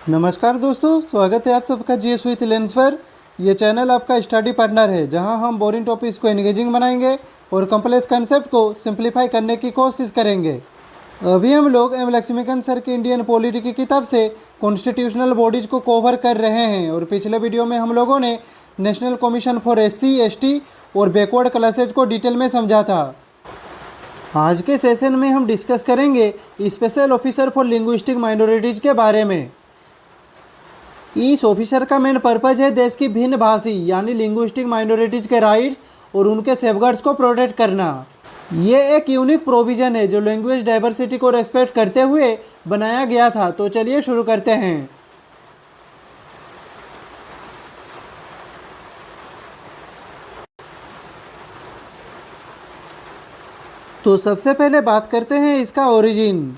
नमस्कार दोस्तों, स्वागत है आप सबका जीएस विथ लेंस पर। यह चैनल आपका स्टडी पार्टनर है जहां हम बोरिंग टॉपिक्स को एंगेजिंग बनाएंगे और कॉम्प्लेक्स कंसेप्ट को सिंप्लीफाई करने की कोशिश करेंगे। अभी हम लोग एम लक्ष्मीकांत सर की इंडियन पॉलिटी की किताब से कॉन्स्टिट्यूशनल बॉडीज को कवर कर रहे हैं और पिछले वीडियो में हम लोगों ने national commission for SC, ST और बैकवर्ड क्लासेज को डिटेल में समझा था। आज के सेशन में हम डिस्कस करेंगे special officer for linguistic minorities के बारे में। इस ऑफिसर का मेन पर्पज है देश की भिन्न भाषी यानी लिंग्विस्टिक माइनॉरिटीज़ के राइट्स और उनके सेफगार्ड्स को प्रोटेक्ट करना। ये एक यूनिक प्रोविज़न है जो लैंग्वेज डाइवर्सिटी को रेस्पेक्ट करते हुए बनाया गया था। तो चलिए शुरू करते हैं। तो सबसे पहले बात करते हैं इसका ओरिजिन।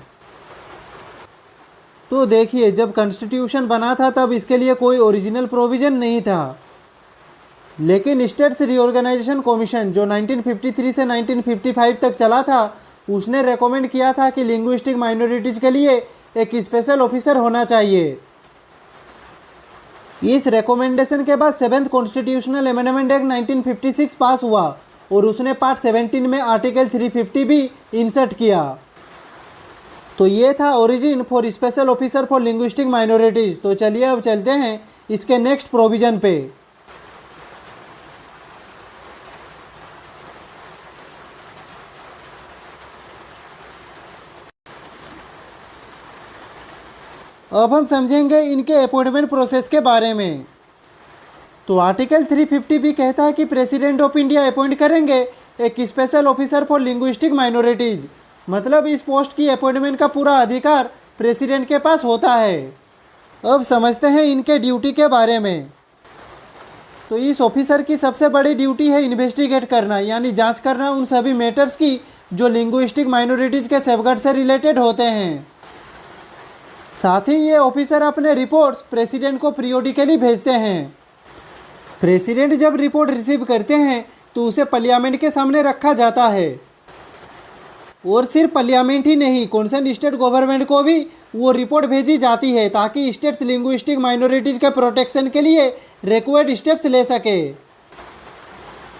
तो देखिए, जब कॉन्स्टिट्यूशन बना था तब इसके लिए कोई ओरिजिनल प्रोविज़न नहीं था, लेकिन स्टेट्स रीऑर्गेनाइजेशन कमीशन जो 1953 से 1955 तक चला था उसने रेकमेंड किया था कि लिंग्विस्टिक माइनॉरिटीज़ के लिए एक स्पेशल ऑफिसर होना चाहिए। इस रेकमेंडेशन के बाद 7th कॉन्स्टिट्यूशनल अमेंडमेंट एक्ट 1956 पास हुआ और उसने पार्ट 17 में आर्टिकल 350 भी इंसर्ट किया। तो ये था origin for special officer for linguistic minorities. तो चलिए अब चलते हैं इसके नेक्स्ट प्रोविज़न पे। अब हम समझेंगे इनके अपॉइंटमेंट प्रोसेस के बारे में। तो आर्टिकल 350 भी कहता है कि प्रेसिडेंट ऑफ इंडिया अपॉइंट करेंगे एक special officer for linguistic minorities. मतलब इस पोस्ट की अपॉइंटमेंट का पूरा अधिकार प्रेसिडेंट के पास होता है। अब समझते हैं इनके ड्यूटी के बारे में। तो इस ऑफिसर की सबसे बड़ी ड्यूटी है इन्वेस्टिगेट करना यानी जांच करना उन सभी मैटर्स की जो लिंग्विस्टिक माइनॉरिटीज़ के सेफगार्ड से रिलेटेड होते हैं। साथ ही ये ऑफिसर अपने रिपोर्ट्स प्रेसिडेंट को पीरियोडिकली भेजते हैं। प्रेसिडेंट जब रिपोर्ट रिसीव करते हैं तो उसे पार्लियामेंट के सामने रखा जाता है और सिर्फ पार्लियामेंट ही नहीं, कॉन्सर्न स्टेट गवर्नमेंट को भी वो रिपोर्ट भेजी जाती है ताकि स्टेट्स लिंग्विस्टिक माइनॉरिटीज़ के प्रोटेक्शन के लिए रिक्वायर्ड स्टेप्स ले सके।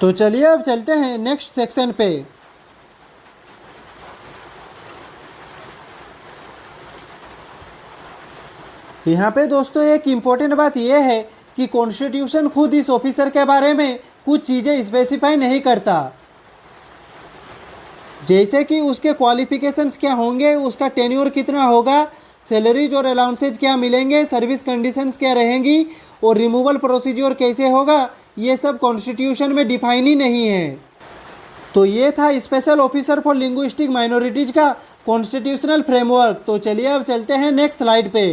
तो चलिए अब चलते हैं नेक्स्ट सेक्शन पे। यहाँ पे दोस्तों एक इम्पोर्टेंट बात यह है कि कॉन्स्टिट्यूशन खुद इस ऑफिसर के बारे में कुछ चीज़ें स्पेसिफाई नहीं करता, जैसे कि उसके क्वालिफिकेशंस क्या होंगे, उसका टेन्योर कितना होगा, सैलरीज और अलाउंसेज क्या मिलेंगे, सर्विस कंडीशंस क्या रहेंगी और रिमूवल प्रोसीजर कैसे होगा। ये सब कॉन्स्टिट्यूशन में डिफाइन ही नहीं है। तो ये था special officer for linguistic minorities का कॉन्स्टिट्यूशनल फ्रेमवर्क। तो चलिए अब चलते हैं नेक्स्ट स्लाइड पे।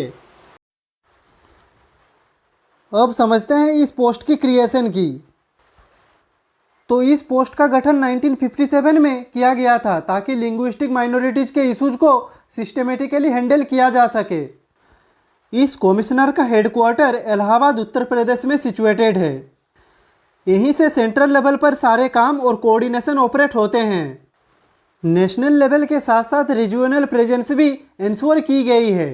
अब समझते हैं इस पोस्ट की क्रिएशन की। तो इस पोस्ट का गठन 1957 में किया गया था ताकि लिंग्विस्टिक माइनॉरिटीज़ के इश्यूज को सिस्टमेटिकली हैंडल किया जा सके। इस कमिश्नर का हेडक्वार्टर इलाहाबाद उत्तर प्रदेश में सिचुएटेड है। यहीं से सेंट्रल लेवल पर सारे काम और कोऑर्डिनेशन ऑपरेट होते हैं। नेशनल लेवल के साथ साथ रीजनल प्रेजेंस भी इंश्योर की गई है।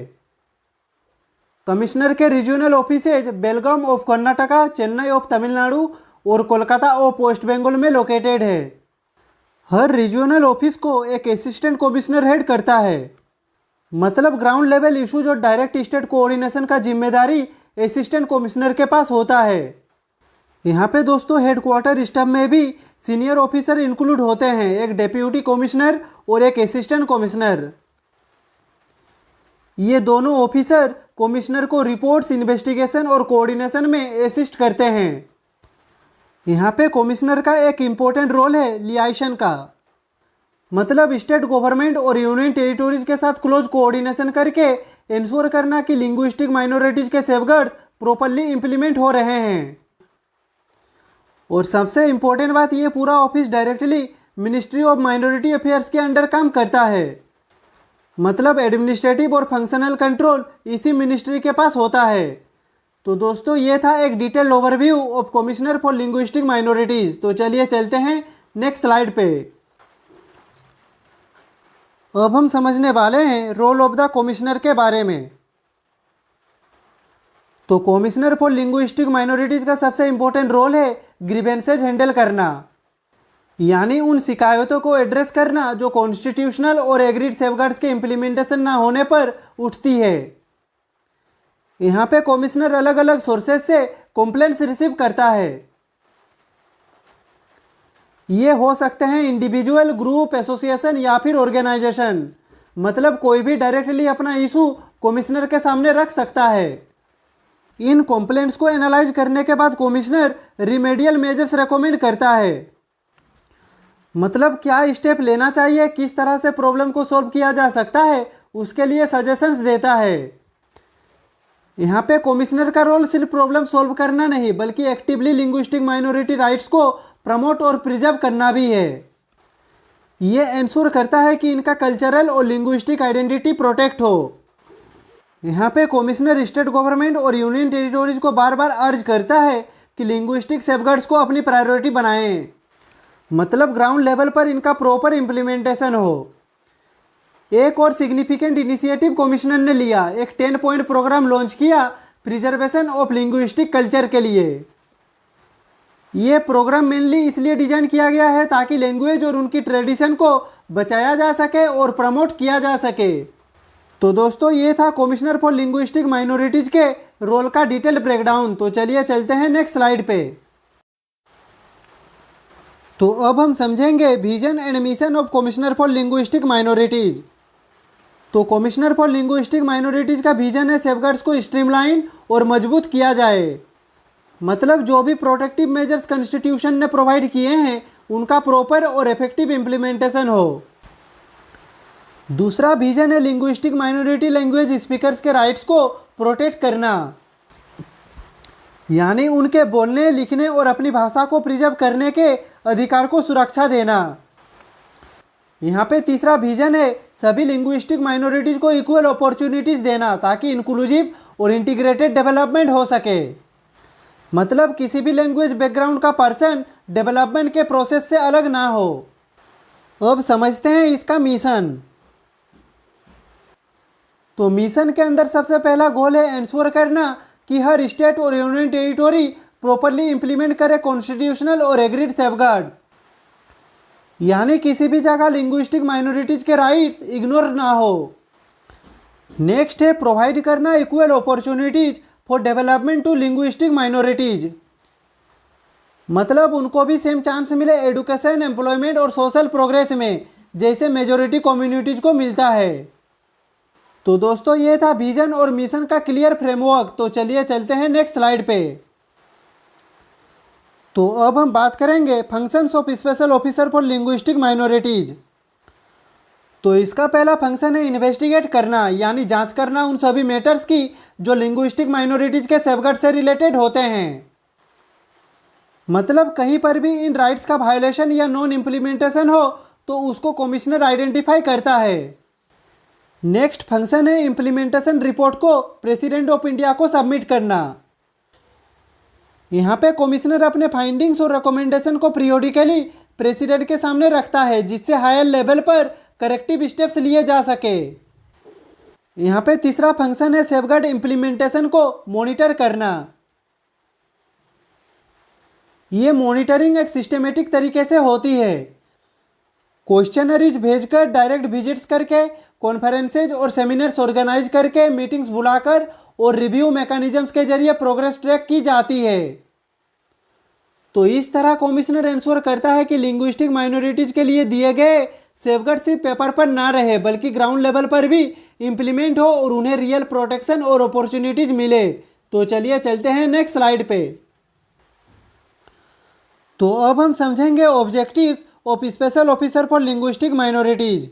कमिश्नर के regional offices Belgaum of Karnataka, Chennai of Tamil Nadu और कोलकाता ऑफ वेस्ट बंगाल में लोकेटेड है। हर रीजनल ऑफिस को एक असिस्टेंट कमिश्नर हेड करता है। मतलब ग्राउंड लेवल इशूज और डायरेक्ट स्टेट कोऑर्डिनेशन का जिम्मेदारी असिस्टेंट कमिश्नर के पास होता है। यहाँ पे दोस्तों हेडक्वार्टर स्टाफ में भी सीनियर ऑफिसर इंक्लूड होते हैं, एक डेप्यूटी कमिश्नर और एक असिस्टेंट कमिश्नर। ये दोनों ऑफिसर कमिश्नर को रिपोर्ट्स, इन्वेस्टिगेशन और कोऑर्डिनेशन में असिस्ट करते हैं। यहाँ पे कमिश्नर का एक इम्पोर्टेंट रोल है लियाइशन का। मतलब स्टेट गवर्नमेंट और यूनियन टेरिटोरीज के साथ क्लोज कोऑर्डिनेशन करके इंश्योर करना कि लिंग्विस्टिक माइनॉरिटीज़ के सेफगार्ड्स प्रॉपरली इंप्लीमेंट हो रहे हैं। और सबसे इम्पोर्टेंट बात, ये पूरा office directly ministry of minority affairs के अंडर काम करता है। मतलब एडमिनिस्ट्रेटिव और फंक्शनल कंट्रोल इसी मिनिस्ट्री के पास होता है। तो दोस्तों ये था एक detailed overview of commissioner for linguistic minorities. तो चलिए चलते हैं नेक्स्ट स्लाइड पे। अब हम समझने वाले हैं रोल ऑफ द कमिश्नर के बारे में। तो कमिश्नर फॉर लिंग्विस्टिक माइनॉरिटीज़ का सबसे इम्पोर्टेंट रोल है ग्रीवेंसेज हैंडल करना, यानी उन शिकायतों को एड्रेस करना जो कॉन्स्टिट्यूशनल और एग्रीड सेफगार्ड्स के इम्प्लीमेंटेशन ना होने पर उठती है। यहाँ पे कमिश्नर अलग अलग सोर्सेज से कंप्लेंट्स रिसीव करता है। ये हो सकते हैं इंडिविजुअल, ग्रुप, एसोसिएशन या फिर ऑर्गेनाइजेशन। मतलब कोई भी डायरेक्टली अपना इशू कमिश्नर के सामने रख सकता है। इन कंप्लेंट्स को एनालाइज करने के बाद कमिश्नर रिमेडियल मेजर्स रेकमेंड करता है। मतलब क्या स्टेप लेना चाहिए, किस तरह से प्रॉब्लम को सॉल्व किया जा सकता है, उसके लिए सजेशंस देता है। यहाँ पे कमिश्नर का रोल सिर्फ प्रॉब्लम सॉल्व करना नहीं बल्कि एक्टिवली लिंग्विस्टिक माइनॉरिटी राइट्स को प्रमोट और प्रिजर्व करना भी है। ये इंश्योर करता है कि इनका कल्चरल और लिंग्विस्टिक आइडेंटिटी प्रोटेक्ट हो। यहाँ पे कमिश्नर स्टेट गवर्नमेंट और यूनियन टेरिटोरीज को बार बार अर्ज करता है कि लिंग्विस्टिक सेफगार्ड्स को अपनी प्रायोरिटी बनाएं। मतलब ग्राउंड लेवल पर इनका प्रॉपर इम्प्लीमेंटेशन हो। एक और सिग्निफिकेंट इनिशिएटिव कमिश्नर ने लिया, एक 10 पॉइंट प्रोग्राम लॉन्च किया प्रिजर्वेशन ऑफ लिंग्विस्टिक कल्चर के लिए। ये प्रोग्राम मेनली इसलिए डिजाइन किया गया है ताकि लैंग्वेज और उनकी ट्रेडिशन को बचाया जा सके और प्रमोट किया जा सके। तो दोस्तों ये था कमिश्नर फॉर लिंग्विस्टिक माइनॉरिटीज के रोल का डिटेल ब्रेकडाउन। तो चलिए चलते हैं नेक्स्ट स्लाइड पे। तो अब हम समझेंगे vision and mission of commissioner for linguistic minorities. तो कमिश्नर फॉर लिंग्विस्टिक माइनॉरिटीज का विजन है सेफगार्ड्स को स्ट्रीमलाइन और मजबूत किया जाए। मतलब जो भी प्रोटेक्टिव मेजर्स कॉन्स्टिट्यूशन ने प्रोवाइड किए हैं उनका प्रॉपर और इफेक्टिव इम्प्लीमेंटेशन हो। दूसरा विजन है लिंग्विस्टिक माइनॉरिटी लैंग्वेज स्पीकर्स के राइट्स को प्रोटेक्ट करना, यानी उनके बोलने, लिखने और अपनी भाषा को प्रिजर्व करने के अधिकार को सुरक्षा देना। यहाँ पे तीसरा विजन है सभी लिंग्विस्टिक माइनॉरिटीज़ को इक्वल अपॉर्चुनिटीज़ देना ताकि इंक्लूसिव और इंटीग्रेटेड डेवलपमेंट हो सके। मतलब किसी भी लैंग्वेज बैकग्राउंड का पर्सन डेवलपमेंट के प्रोसेस से अलग ना हो। अब समझते हैं इसका मिशन। तो मिशन के अंदर सबसे पहला गोल है इंश्योर करना कि हर स्टेट और यूनियन टेरिटोरी प्रॉपरली इंप्लीमेंट करे कॉन्स्टिट्यूशनल और एग्रीड सेफगार्ड्स, यानी किसी भी जगह लिंग्विस्टिक माइनॉरिटीज के राइट्स इग्नोर ना हो। नेक्स्ट है प्रोवाइड करना equal opportunities for development to linguistic minorities. मतलब उनको भी सेम चांस मिले एडुकेशन, एम्प्लॉयमेंट और सोशल प्रोग्रेस में जैसे मेजॉरिटी कम्युनिटीज को मिलता है। तो दोस्तों ये था विजन और मिशन का क्लियर फ्रेमवर्क। तो चलिए चलते हैं नेक्स्ट स्लाइड पे। तो अब हम बात करेंगे functions of special officer for linguistic minorities. तो इसका पहला फंक्शन है इन्वेस्टिगेट करना, यानी जांच करना उन सभी मैटर्स की जो लिंग्विस्टिक माइनॉरिटीज के सेफगार्ड से रिलेटेड होते हैं। मतलब कहीं पर भी इन राइट्स का वायोलेशन या नॉन इम्प्लीमेंटेशन हो तो उसको कमिश्नर आइडेंटिफाई करता है। नेक्स्ट फंक्शन है इम्प्लीमेंटेशन रिपोर्ट को प्रेसिडेंट ऑफ इंडिया को सबमिट करना। यहाँ पे कमिश्नर अपने फाइंडिंग्स और रिकमेंडेशन को पीरियोडिकली प्रेसिडेंट के सामने रखता है जिससे हायर लेवल पर करेक्टिव स्टेप्स लिए जा सके। यहाँ पे तीसरा फंक्शन है सेफगार्ड इम्प्लीमेंटेशन को मॉनिटर करना। ये मॉनिटरिंग एक सिस्टमेटिक तरीके से होती है, क्वेश्चनरीज भेजकर, डायरेक्ट विजिट्स करके, कॉन्फ्रेंसेज और सेमिनार्स ऑर्गेनाइज करके, मीटिंग्स बुलाकर और रिव्यू मैकेनिज्म्स के जरिए प्रोग्रेस ट्रैक की जाती है। तो इस तरह कमिश्नर इंश्योर करता है कि लिंग्विस्टिक माइनॉरिटीज के लिए दिए गए सेफगार्ड सिर्फ पेपर पर ना रहे बल्कि ग्राउंड लेवल पर भी इम्प्लीमेंट हो और उन्हें रियल प्रोटेक्शन और अपॉर्चुनिटीज मिले। तो चलिए चलते हैं नेक्स्ट स्लाइड पे। तो अब हम समझेंगे objectives of special officer for linguistic minorities.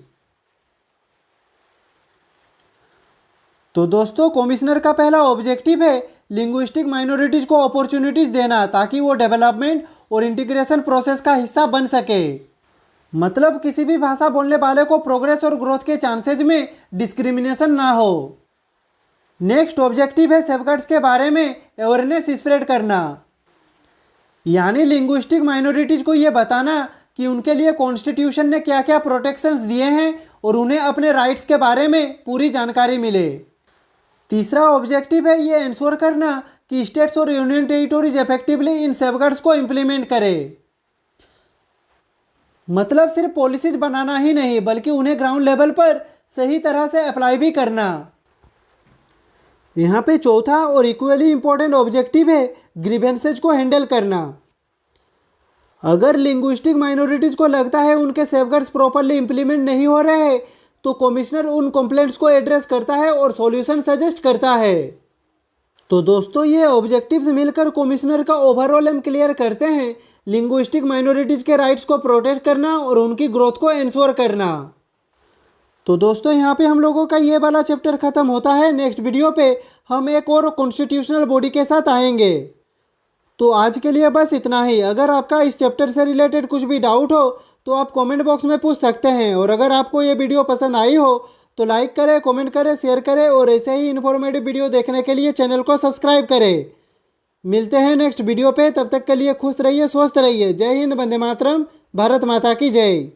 तो दोस्तों कमिश्नर का पहला ऑब्जेक्टिव है लिंग्विस्टिक माइनॉरिटीज को अपॉर्चुनिटीज देना ताकि वो डेवलपमेंट और इंटीग्रेशन प्रोसेस का हिस्सा बन सके। मतलब किसी भी भाषा बोलने वाले को प्रोग्रेस और ग्रोथ के चांसेज में डिस्क्रिमिनेशन ना हो। नेक्स्ट ऑब्जेक्टिव है सेफगार्ड्स के बारे में अवेयरनेस स्प्रेड करना, यानी लिंग्विस्टिक माइनॉरिटीज को ये बताना कि उनके लिए कॉन्स्टिट्यूशन ने क्या क्या प्रोटेक्शंस दिए हैं और उन्हें अपने राइट्स के बारे में पूरी जानकारी मिले। तीसरा ऑब्जेक्टिव है ये इंश्योर करना कि स्टेट्स और union territories effectively in safeguards को इम्प्लीमेंट करें। मतलब सिर्फ पॉलिसीज बनाना ही नहीं बल्कि उन्हें ग्राउंड लेवल पर सही तरह से अप्लाई भी करना। यहाँ पे चौथा और इक्वली इंपॉर्टेंट ऑब्जेक्टिव है ग्रीवेंसेज को हैंडल करना। अगर लिंग्विस्टिक माइनॉरिटीज़ को लगता है उनके सेफगार्ड्स प्रॉपरली इंप्लीमेंट नहीं हो रहे हैं तो कमिश्नर उन कंप्लेंट्स को एड्रेस करता है और सॉल्यूशन सजेस्ट करता है। तो दोस्तों ये ऑब्जेक्टिव्स मिलकर कमिश्नर का ओवरऑल एम क्लियर करते हैं लिंग्विस्टिक माइनॉरिटीज़ के राइट्स को प्रोटेक्ट करना और उनकी ग्रोथ को इंश्योर करना। तो दोस्तों यहाँ पे हम लोगों का ये वाला चैप्टर ख़त्म होता है। नेक्स्ट वीडियो पे हम एक और कॉन्स्टिट्यूशनल बॉडी के साथ आएंगे। तो आज के लिए बस इतना ही। अगर आपका इस चैप्टर से रिलेटेड कुछ भी डाउट हो तो आप कमेंट बॉक्स में पूछ सकते हैं। और अगर आपको ये वीडियो पसंद आई हो तो लाइक करें, कमेंट करें, शेयर करें और ऐसे ही इन्फॉर्मेटिव वीडियो देखने के लिए चैनल को सब्सक्राइब करें। मिलते हैं नेक्स्ट वीडियो पे, तब तक के लिए खुश रहिए, स्वस्थ रहिए। जय हिंद, वंदे मातरम, भारत माता की जय।